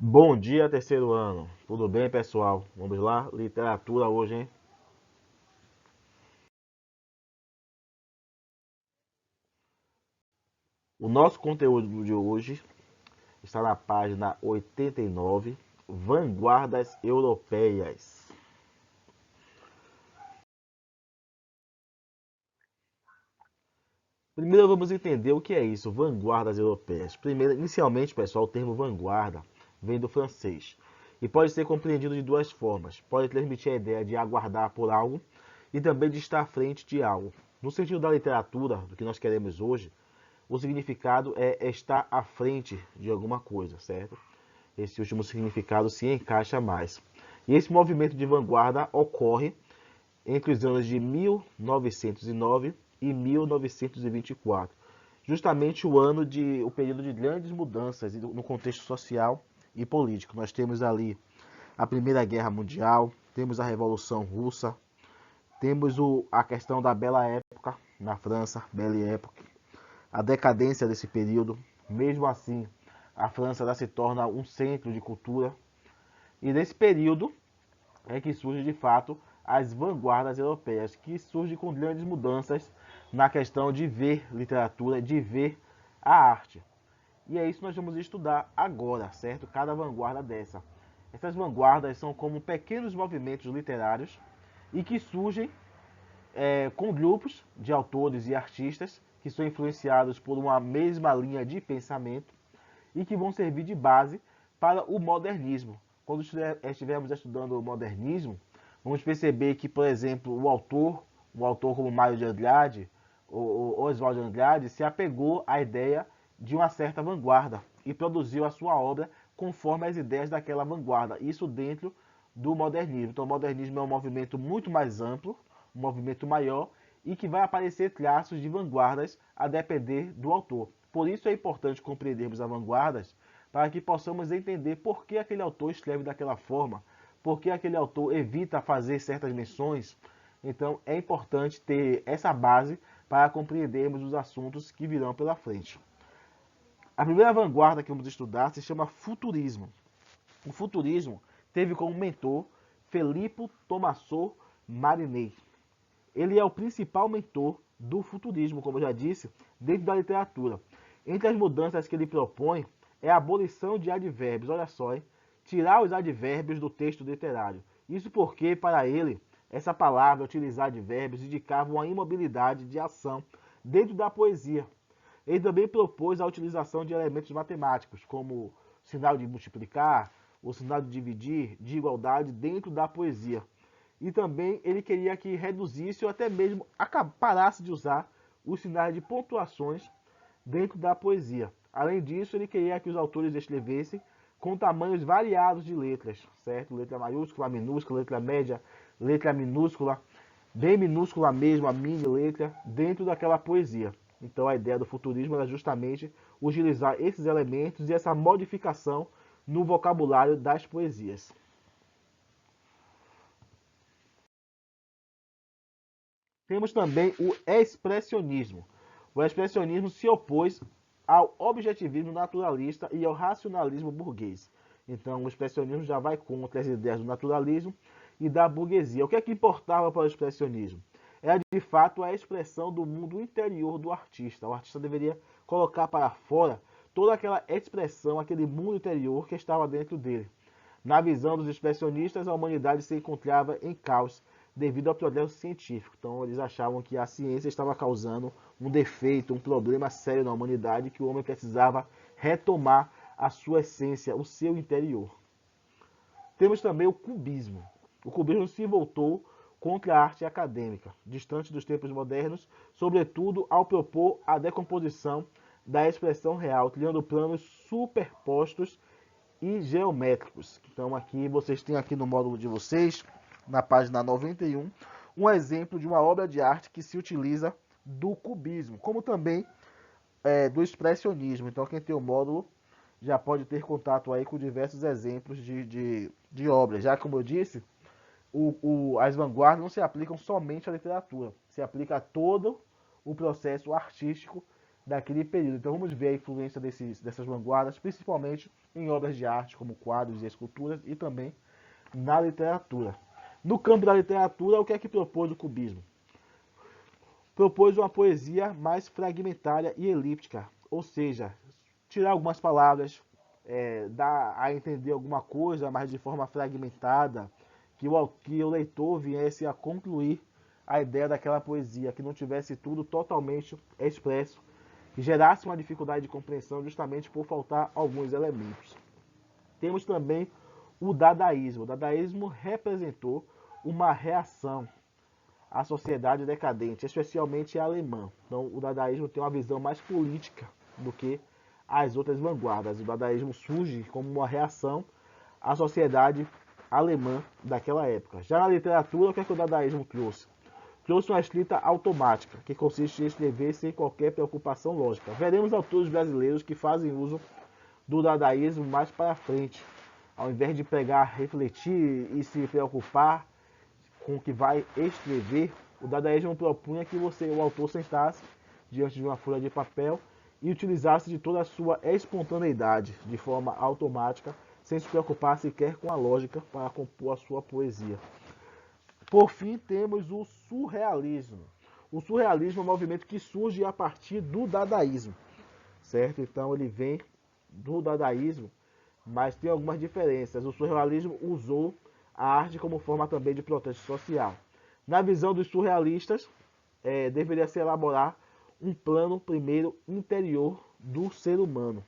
Bom dia, terceiro ano. Tudo bem, pessoal? Vamos lá, literatura hoje, hein? O nosso conteúdo de hoje está na página 89, Vanguardas Europeias. Primeiro vamos entender o que é isso, vanguardas europeias. Primeiro, inicialmente, pessoal, o termo vanguarda vem do francês e pode ser compreendido de duas formas. Pode transmitir a ideia de aguardar por algo e também de estar à frente de algo. No sentido da literatura, do que nós queremos hoje, o significado é estar à frente de alguma coisa, certo? Esse último significado se encaixa mais. E esse movimento de vanguarda ocorre entre os anos de 1909 e 1924, justamente o período de grandes mudanças no contexto social e político. Nós temos ali a Primeira Guerra Mundial, temos a Revolução Russa, temos a questão da Bela Época na França, Belle Époque, a decadência desse período. Mesmo assim, a França se torna um centro de cultura. E nesse período é que surge de fato as vanguardas europeias, que surgem com grandes mudanças na questão de ver literatura, de ver a arte. E é isso que nós vamos estudar agora, certo? Cada vanguarda dessa. Essas vanguardas são como pequenos movimentos literários e que surgem com grupos de autores e artistas que são influenciados por uma mesma linha de pensamento e que vão servir de base para o modernismo. Quando estivermos estudando o modernismo, vamos perceber que, por exemplo, um autor como Mário de Andrade, ou Oswald de Andrade, se apegou à ideia de uma certa vanguarda e produziu a sua obra conforme as ideias daquela vanguarda. Isso dentro do modernismo. Então, o modernismo é um movimento muito mais amplo, um movimento maior e que vai aparecer traços de vanguardas a depender do autor. Por isso é importante compreendermos as vanguardas para que possamos entender por que aquele autor escreve daquela forma, por que aquele autor evita fazer certas menções. Então é importante ter essa base para compreendermos os assuntos que virão pela frente. A primeira vanguarda que vamos estudar se chama futurismo. O futurismo teve como mentor Filippo Tommaso Marinetti. Ele é o principal mentor do futurismo, como eu já disse, dentro da literatura. Entre as mudanças que ele propõe é a abolição de advérbios, olha só, hein? Tirar os advérbios do texto literário. Isso porque, para ele, essa palavra, utilizar advérbios, indicava uma imobilidade de ação dentro da poesia. Ele também propôs a utilização de elementos matemáticos, como o sinal de multiplicar, o sinal de dividir, de igualdade, dentro da poesia. E também ele queria que reduzisse ou até mesmo parasse de usar os sinais de pontuações dentro da poesia. Além disso, ele queria que os autores escrevessem com tamanhos variados de letras, certo? Letra maiúscula, minúscula, letra média, letra minúscula, bem minúscula mesmo, a mini letra, dentro daquela poesia. Então a ideia do futurismo era justamente utilizar esses elementos e essa modificação no vocabulário das poesias. Temos também o expressionismo. O expressionismo se opôs ao objetivismo naturalista e ao racionalismo burguês. Então, o expressionismo já vai contra as ideias do naturalismo e da burguesia. O que é que importava para o expressionismo? Era, de fato, a expressão do mundo interior do artista. O artista deveria colocar para fora toda aquela expressão, aquele mundo interior que estava dentro dele. Na visão dos expressionistas, a humanidade se encontrava em caos devido ao progresso científico. Então, eles achavam que a ciência estava causando um defeito, um problema sério na humanidade, que o homem precisava retomar a sua essência, o seu interior. Temos também o cubismo. O cubismo se voltou contra a arte acadêmica, distante dos tempos modernos, sobretudo ao propor a decomposição da expressão real, criando planos superpostos e geométricos. Então aqui vocês têm aqui no módulo de vocês, na página 91, um exemplo de uma obra de arte que se utiliza do cubismo, como também do expressionismo. Então quem tem o módulo já pode ter contato aí com diversos exemplos de obras. Já como eu disse, as vanguardas não se aplicam somente à literatura, se aplica a todo o processo artístico daquele período. Então vamos ver a influência dessas vanguardas, principalmente em obras de arte, como quadros e esculturas, e também na literatura. No campo da literatura, o que é que propôs o cubismo? Propôs uma poesia mais fragmentária e elíptica, ou seja, tirar algumas palavras, dar a entender alguma coisa, mas de forma fragmentada, que o leitor viesse a concluir a ideia daquela poesia, que não tivesse tudo totalmente expresso, que gerasse uma dificuldade de compreensão justamente por faltar alguns elementos. Temos também o dadaísmo. O dadaísmo representou uma reação à sociedade decadente, especialmente a alemã. Então, o dadaísmo tem uma visão mais política do que as outras vanguardas. O dadaísmo surge como uma reação à sociedade alemã daquela época. Já na literatura, o que é que o dadaísmo trouxe? Trouxe uma escrita automática, que consiste em escrever sem qualquer preocupação lógica. Veremos autores brasileiros que fazem uso do dadaísmo mais para frente, ao invés de pegar, refletir e se preocupar com o que vai escrever, o dadaísmo propunha que o autor, sentasse diante de uma folha de papel e utilizasse de toda a sua espontaneidade, de forma automática, sem se preocupar sequer com a lógica para compor a sua poesia. Por fim, temos o surrealismo. O surrealismo é um movimento que surge a partir do dadaísmo, certo? Então ele vem do dadaísmo, mas tem algumas diferenças. O surrealismo usou a arte como forma também de protesto social. Na visão dos surrealistas, deveria se elaborar um plano primeiro interior do ser humano,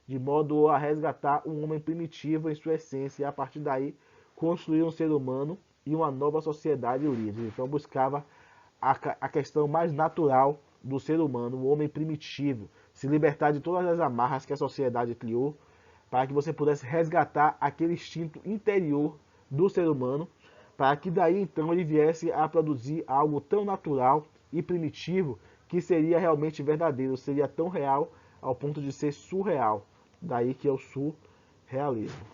de modo a resgatar um homem primitivo em sua essência e a partir daí construir um ser humano e uma nova sociedade livre. Então buscava a questão mais natural do ser humano, o homem primitivo, se libertar de todas as amarras que a sociedade criou, para que você pudesse resgatar aquele instinto interior do ser humano, para que daí então ele viesse a produzir algo tão natural e primitivo que seria realmente verdadeiro, seria tão real ao ponto de ser surreal. Daí que é o surrealismo.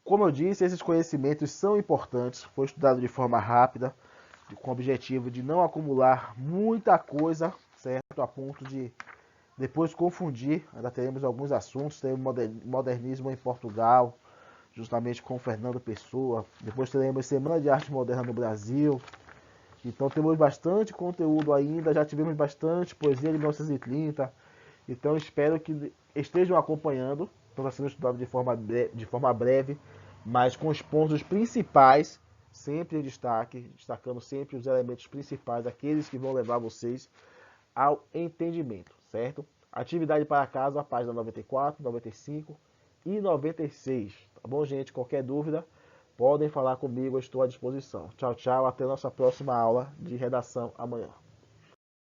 Como eu disse, esses conhecimentos são importantes, foi estudado de forma rápida, com o objetivo de não acumular muita coisa, certo? A ponto de depois confundir. Ainda teremos alguns assuntos, teremos modernismo em Portugal, justamente com Fernando Pessoa. Depois teremos Semana de Arte Moderna no Brasil. Então temos bastante conteúdo ainda, já tivemos bastante poesia de 1930. Então espero que estejam acompanhando. Está sendo estudado de forma breve, mas com os pontos principais sempre em destaque, destacando sempre os elementos principais, aqueles que vão levar vocês ao entendimento, certo? Atividade para casa, página 94, 95 e 96. Tá bom, gente? Qualquer dúvida, podem falar comigo, eu estou à disposição. Tchau, tchau. Até a nossa próxima aula de redação amanhã.